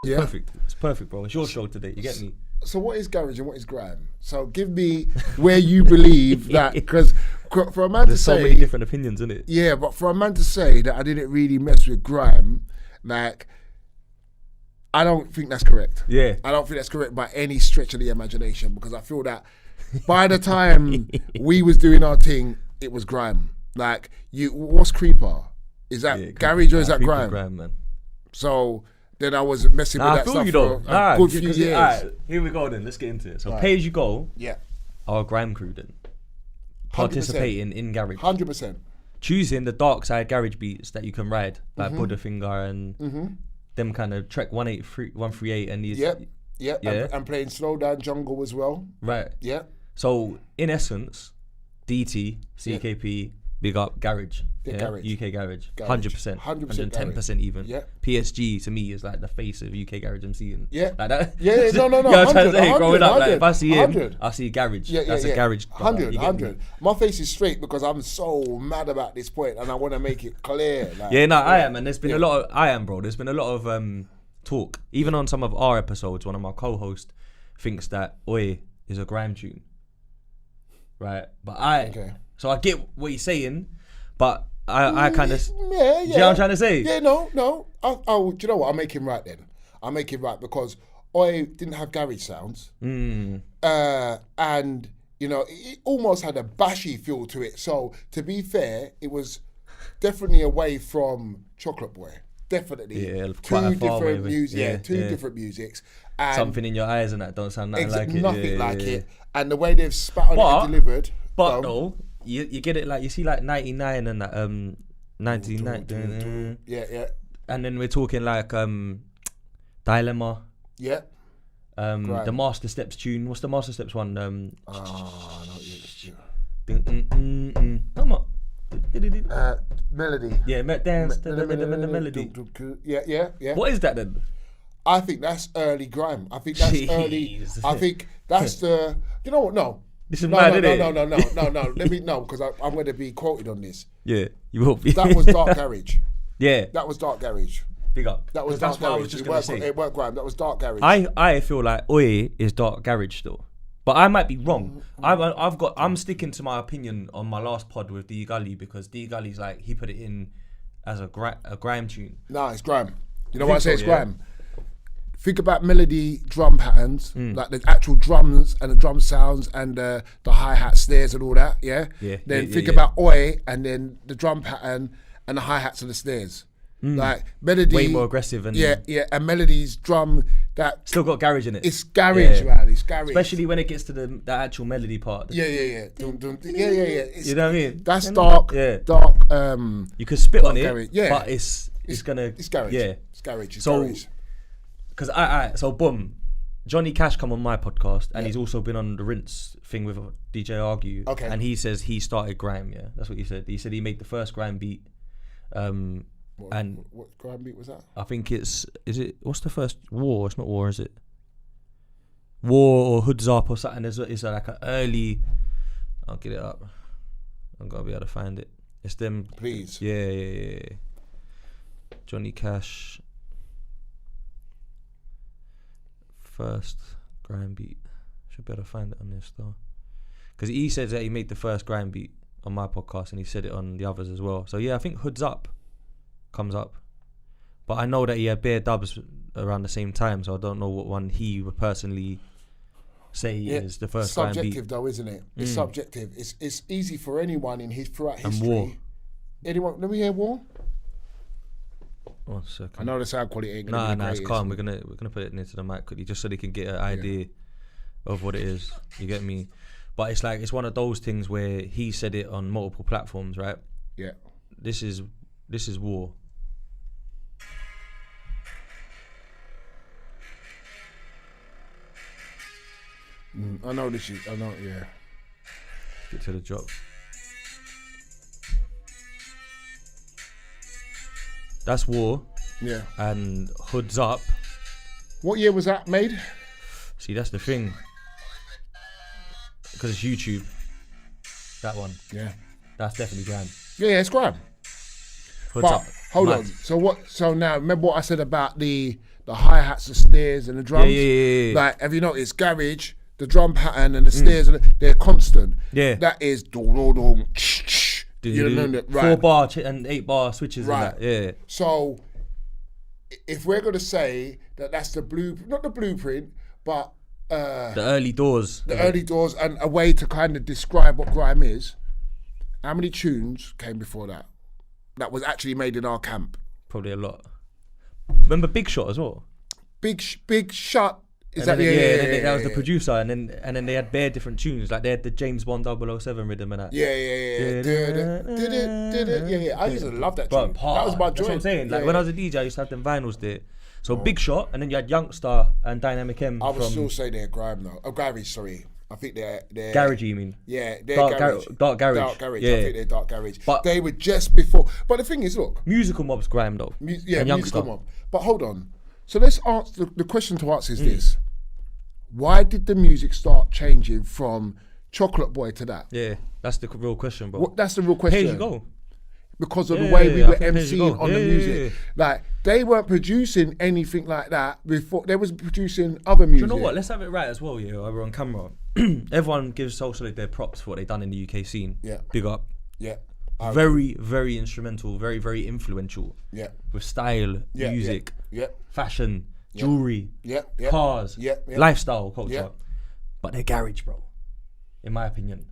Yeah. Perfect. It's perfect, bro. It's your show today. You get me? So what is garage and what is grime? So give me where you believe that, because for a man There's to so say, many different opinions, isn't it? yeah, but for a man to say that I didn't really mess with grime, like, I don't think that's correct. Yeah. I don't think that's correct by any stretch of the imagination, because I feel that by the time we was doing our thing, it was grime. Like, what's creeper? Is that garage or is that grime? Grime, man. So then I was messing with that stuff for a good few years. Alright, here we go then. Let's get into it. So Pay As You Go, Yeah, our grime crew then. Participating in garage. 100%. Choosing the dark side garage beats that you can ride, like Buddha Finger and them kind of Trek 138 and these. Yeah. And playing slow down jungle as well. Right. Yeah. So in essence, DT, CKP, big up garage. Garage. UK garage. 100%. 110% even. Yeah. PSG to me is like the face of UK garage MC. And Yeah. like that. Yeah, no. You know what I'm trying to say? 100, Growing up, like, if I see him, 100. I see garage. That's a garage. 100. My face is straight because I'm so mad about this point and I want to make it clear. Like, I am. And there's been a lot of, bro. There's been a lot of talk. Even on some of our episodes, one of my co-hosts thinks that Oi is a grime tune. Right? But so I get what he's saying, but I kind of, yeah. Do you know what I'm trying to say? Yeah, no. Do you know what? I'll make him right then. I'll make him right because I didn't have garage sounds, and you know it almost had a bashy feel to it. So to be fair, it was definitely away from Chocolate Boy. Definitely, quite two different music, different musics. And something in your eyes and that don't sound nothing like it. Nothing like it. And the way they've spat on it and delivered. But though, you get it, like you see like 99 and that 99. Yeah. And then we're talking like Dilemma. Yeah. The Master Steps tune. What's the Master Steps one? No, Come on. Melody. Yeah, dance to the melody. Yeah. What is that then? I think that's early grime. I think that's early. I think that's the. You know what? No. This is mad, isn't it? No. Let me know because I'm going to be quoted on this. Yeah, you will be. That was dark garage. Yeah. That was dark garage. Big up. That was that's dark what garage. I was just going to say. It weren't grime. That was dark garage. I feel like Oi is dark garage still. But I might be wrong. I'm sticking to my opinion on my last pod with D Gully because D Gully's like he put it in as a grime tune. Nah, it's grime. You know why I say it's grime? Think about melody drum patterns, like the actual drums and the drum sounds and the hi-hat snares and all that, Then think about Oi and then the drum pattern and the hi-hats and the snares. Like melody, way more aggressive and and melody's drum that still got garage in it. It's garage, man. It's garage, especially when it gets to the actual melody part. Yeah. Dum, dum, yeah. You know what I mean? That's dark. Dark. You can spit on it, garage. but it's gonna. It's garage. Yeah, it's garage. It's so, garage. Because so boom, Johnny Cash come on my podcast and he's also been on the Rinse thing with DJ Argue. Okay. And he says he started grime. Yeah, that's what he said. He said he made the first grime beat. What grime beat was that? I think what's the first War? It's not War, is it? War or Hoods Up or something. It's like an early. I'll get it up. I'm gonna be able to find it. It's them. Please. Yeah. Johnny Cash. First grime beat. Should be able to find it on this though. Because he says that he made the first grime beat on my podcast and he said it on the others as well. So yeah, I think Hoods Up comes up. But I know that he had bare dubs around the same time, so I don't know what one he would personally say is the first grime beat. Subjective though, isn't it? It's subjective. It's easy for anyone throughout history. And War. Anyone? Let me hear War. 1 second. I know the sound quality ain't gonna be the it's greatest. calm. We're gonna put it into the mic quickly just so they can get an idea of what it is. You get me? But it's like it's one of those things where he said it on multiple platforms, right? Yeah. This is War. I know this shit. I know, yeah. Get to the drop. That's War. Yeah. And Hoods Up. What year was that made? See, that's the thing. Because it's YouTube. That one. Yeah. That's definitely grime. Yeah, it's grime. Hoods Up. Hold on. So now remember what I said about the the hi-hats, the snares and the drums. Yeah. Like, have you noticed garage, the drum pattern and the snares, they're constant. Yeah. That is you know that, right? 4-bar and 8-bar switches and that. Yeah. So if we're gonna say that that's the not the blueprint, but the early doors. Early doors and a way to kind of describe what grime is, how many tunes came before that? That was actually made in our camp. Probably a lot. Remember Big Shot as well? Big Shot. Is and that then that was the producer, and then they had bare different tunes, like they had the James Bond 007 rhythm and that. Yeah. I used to love that tune. That was my joy. That's what I'm saying. Like when I was a DJ, I used to have them vinyls there. So Big Shot, and then you had Youngster and Dynamic M. I would still say they're grime though. Oh, garage, sorry. I think they're garage. You mean? Yeah, they're dark garage. Dark garage. Dark garage. Yeah. I think they're dark garage. But they were just before. But the thing is, look, Musical Mob's grime though. And Musical Mob. But hold on. So let's answer the question to ask is this: why did the music start changing from Chocolate Boy to that? Yeah, that's the real question, bro. That's the real question. PAYG go. Because of the way we were I think MCing on the music. Like, they weren't producing anything like that before. They was producing other music. Do you know what? Let's have it right as well, yeah, we're on camera. Everyone gives Soul Solid their props for what they've done in the UK scene. Yeah. Big up. Yeah. Very, very instrumental, very, very influential. Yeah. With style, music, fashion, jewelry, cars, lifestyle culture. Yeah. But they're garage, bro. In my opinion.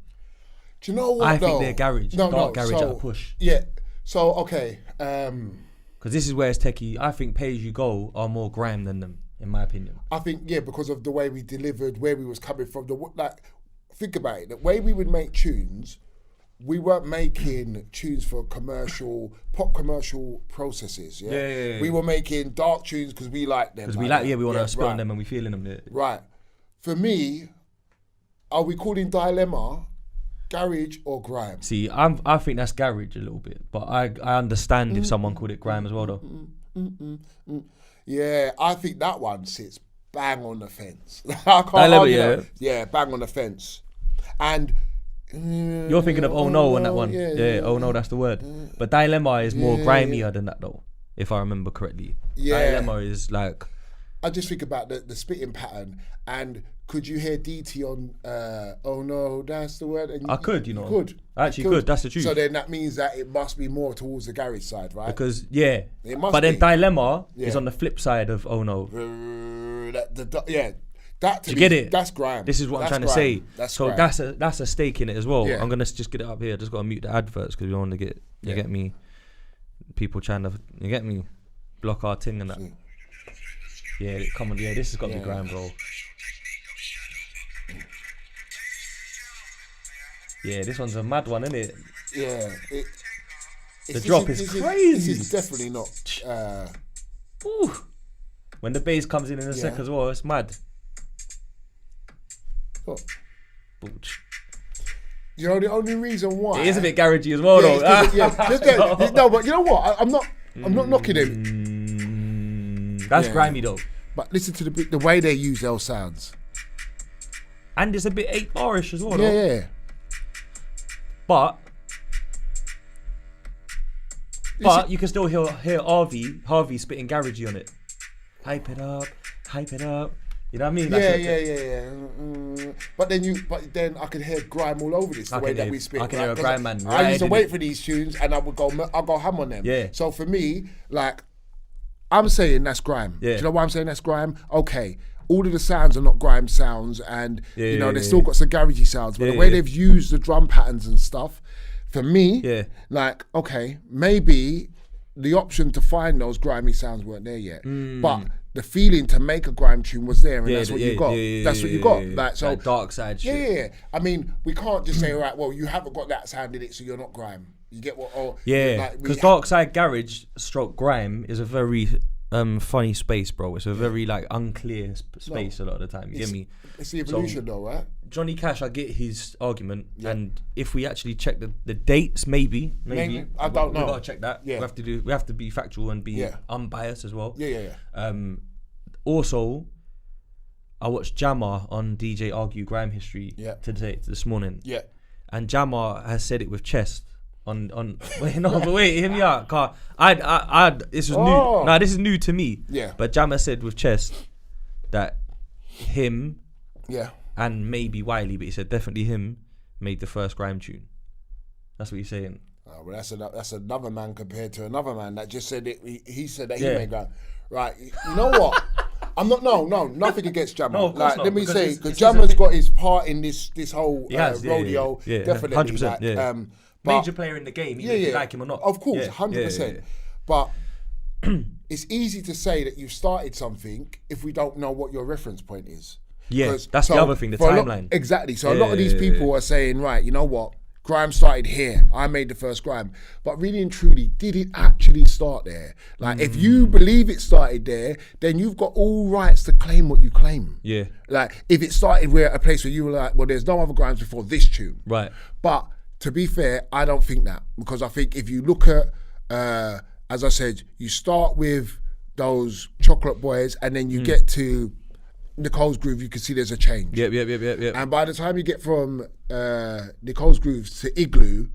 Do you know what? I think they're garage. Dark garage so, at a push. Yeah. So okay. Because this is where it's techie. I think PAYG are more grime than them, in my opinion. I think because of the way we delivered, where we was coming from. Think about it. The way we would make tunes, we weren't making tunes for pop commercial processes. Yeah. We were making dark tunes because we like them. Because we want to spit on them and we feeling them. Yeah. Right. For me, are we calling Dilemma garage or grime? See, I think that's garage a little bit, but I understand if someone called it grime as well, though. Yeah, I think that one sits bang on the fence. I can't argue that. Yeah, bang on the fence. And you're thinking of Oh No on that one. Yeah, Oh No, that's the word. But Dilemma is more grimier than that, though, if I remember correctly. Yeah. Dilemma is like... I just think about the spitting pattern, and could you hear DT on Oh No, that's the word? And I could, you know. Could. I actually could, that's the truth. So then that means that it must be more towards the garage side, right? Because, it must but then be. Dilemma is on the flip side of Oh No. That to you me, get it? That's grime. This is what that's I'm trying grime. to say. That's so grime. that's a stake in it as well. Yeah. I'm gonna just get it up here. I just gotta mute the adverts because we don't want to get you get me. People trying to block our thing and that. Yeah, come on, this has got to be grime, bro. Yeah, this one's a mad one, isn't it? Yeah. The drop is crazy. This is definitely not. Ooh. When the bass comes in a sec as well, it's mad. What? You know, the only reason why it is a bit garagey as well, though. No, but you know what? I'm not knocking him. That's grimy though. But listen to the way they use those sounds. And it's a bit 8-bar-ish as well, Yeah, though. yeah. But you can still hear Harvey spitting garagey on it. Hype it up. You know what I mean? Yeah. But then I could hear grime all over this. The way that we spit. I can hear a grime man. I used to wait for these tunes, and I'll go ham on them. Yeah. So for me, like, I'm saying that's grime. Yeah. Do you know why I'm saying that's grime? Okay. All of the sounds are not grime sounds, and they still got some garagey sounds. But the way they've used the drum patterns and stuff, for me, like, okay, maybe the option to find those grimy sounds weren't there yet, but the feeling to make a grime tune was there, and that's what you got. That's what you got. Like, so like dark side shit. Yeah. I mean, we can't just say, all right, well, you haven't got that sound in it, so you're not grime. You get what? Because dark side garage / grime is a very funny space, bro. It's a very like unclear space a lot of the time. You get me? It's the evolution, though, right? Johnny Cash, I get his argument, and if we actually check the dates, maybe I don't know. We gotta check that. Yeah. We have to be factual and be unbiased as well. Yeah. Also, I watched Jammer on DJ Argue Grime History this morning. Yeah. And Jammer has said it with chest Wait, no, but wait, hear me out. Car, this was new. Nah, this is new to me. Yeah. But Jammer said with Chest that him, and maybe Wiley, but he said definitely him made the first grime tune. That's what he's saying. Oh, well, that's another man compared to another man that just said it. He said that he made grime. Right. You know what? I'm not. No, nothing against Jammer. No, of course not, let me say, because it's Jammer's got his part in this whole rodeo. Yeah, definitely. 100%. Major player in the game, even if you like him or not. Of course, 100%. But it's easy to say that you've started something if we don't know what your reference point is. Yeah, that's the other thing, the timeline. Exactly. So a lot of these people are saying, right, you know what? Grime started here. I made the first grime. But really and truly, did it actually start there? Like, if you believe it started there, then you've got all rights to claim what you claim. Yeah. Like, if it started where a place where you were like, well, there's no other grimes before this tune. Right. But to be fair, I don't think that. Because I think if you look at, as I said, you start with those Chocolate Boys and then you get to Nicole's Groove, you can see there's a change. Yep. And by the time you get from Nicole's Groove to Igloo,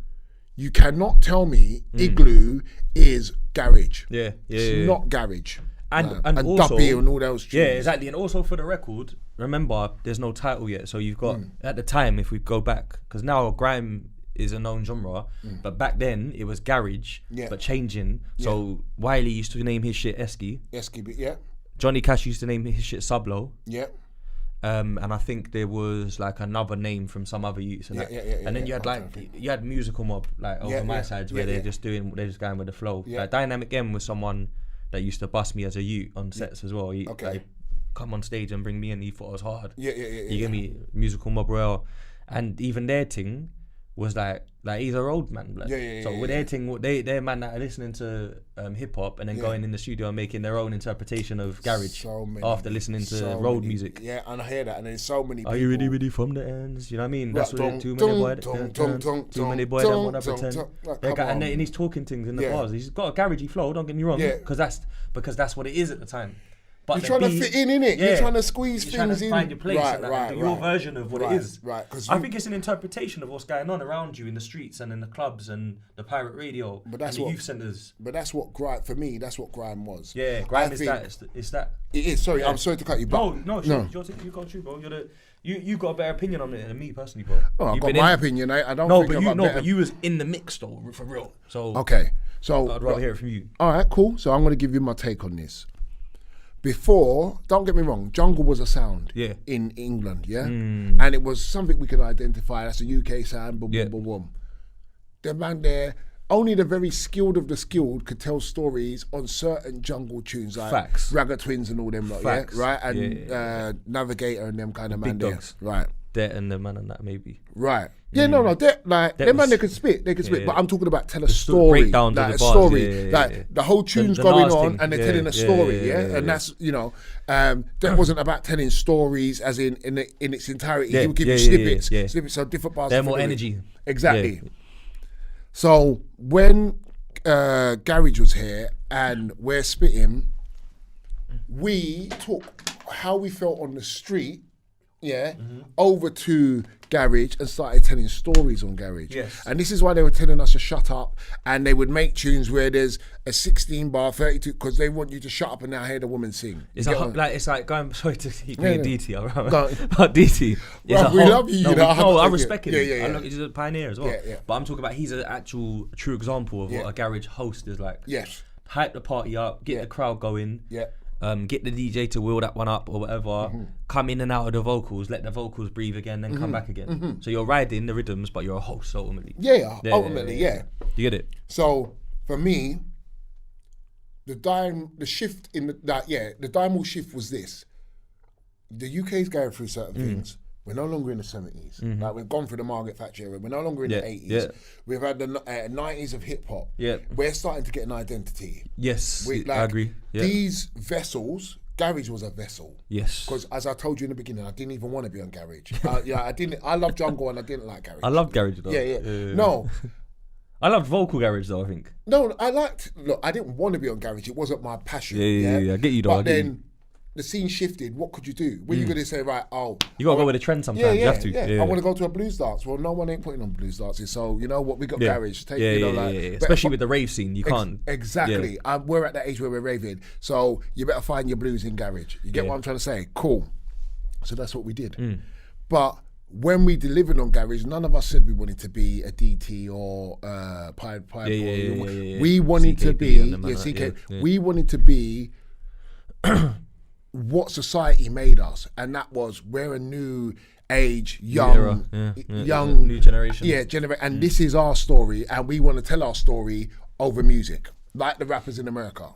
you cannot tell me Igloo is garage. It's not garage. And also, Duppy and all those tunes. Yeah, exactly. And also for the record, remember, there's no title yet. So you've got, at the time, if we go back, because now grime is a known genre, but back then it was garage, but changing. So Wiley used to name his shit Esky. Johnny Cash used to name his shit Sublo. And I think there was like another name from some other youths. And and then you had you had Musical Mob like over my sides where they're just going with the flow. Like Dynamic M was someone that used to bust me as a youth on sets as well. He like, come on stage and bring me in. He thought it was hard. You get me? Musical Mob Royale, and even their thing was like he's an old man. Like. So with their thing, they're man that are listening to hip hop and then going in the studio and making their own interpretation of garage after listening to road music. Yeah, and I hear that, and there's so many people. Are you ready from the ends? You know what I mean? That's what too many boys that want to pretend. And he's talking things in the bars. He's got a garagey flow. Don't get me wrong, because that's what it is at the time. But you're trying to fit in it. You're trying to squeeze things in. You're trying to find your place, your version of what it is. Right. I think it's an interpretation of what's going on around you in the streets and in the clubs and the pirate radio and the youth centres. But that's what grime, for me, that's what grime was. Yeah, grime is that. It's that. It is. Sorry, I'm sorry to cut you. But no. You got true, bro. You got a better opinion on it than me personally, bro. Oh, I've got my opinion. I don't. But you was in the mix though, for real. So okay. So I'd rather hear it from you. All right, cool. So I'm going to give you my take on this. Before, don't get me wrong, jungle was a sound in England, and it was something we could identify. That's a UK sound, boom, boom, boom, boom. The man there, only the very skilled of the skilled could tell stories on certain jungle tunes, like Ragga Twins and all them lot, right? And Navigator and them kind of man there, right? That and the man and that maybe, right? Yeah, no, them man they could spit, but I'm talking about tell a story, like a story, the whole tune's going on and they're telling a story, and that's that wasn't about telling stories as in its entirety. He would give you snippets of different parts. They're more energy, exactly. So when Garage was here and we're spitting, we took how we felt on the street. Over to Garage and started telling stories on Garage. And this is why they were telling us to shut up, and they would make tunes where there's a 16 bar, 32, because they want you to shut up and now hear the woman sing. It's like going, sorry to keep being DT, but DT. We love you. I respect him. I look, he's a pioneer as well. But I'm talking about he's an actual true example of what a Garage host is like. Hype the party up, get the crowd going. Get the DJ to wheel that one up or whatever, come in and out of the vocals, let the vocals breathe again, then come back again. So you're riding the rhythms, but you're a host ultimately. Ultimately. You get it? So for me, the shift in the dimal shift was this. The UK's going through certain things. We're no longer in the 70s. Like we've gone through the Margaret Thatcher era. We're no longer in the 80s. We've had the 90s of hip hop. We're starting to get an identity. I agree. These vessels, Garage was a vessel. Because as I told you in the beginning, I didn't even want to be on Garage. I didn't. I love jungle and I didn't like Garage. I love Garage though. No. I loved vocal Garage though, I think. No, I didn't want to be on Garage. It wasn't my passion. I get you though. But then the scene shifted. What could you do? When you going to say, right? Oh, you got to go with the trend sometimes. You have to. I want to go to a blues dance. Well, no one ain't putting on blues dances. So you know what? We got garage. Especially with the rave scene, you can't. Exactly. We're at that age where we're raving. So you better find your blues in garage. You get what I'm trying to say? Cool. So that's what we did. But when we delivered on garage, none of us said we wanted to be a DT or Pied Boy. We wanted to be CK. We wanted to be what society made us, and that was we're a new age, young, new generation. And this is our story, and we want to tell our story over music, like the rappers in America.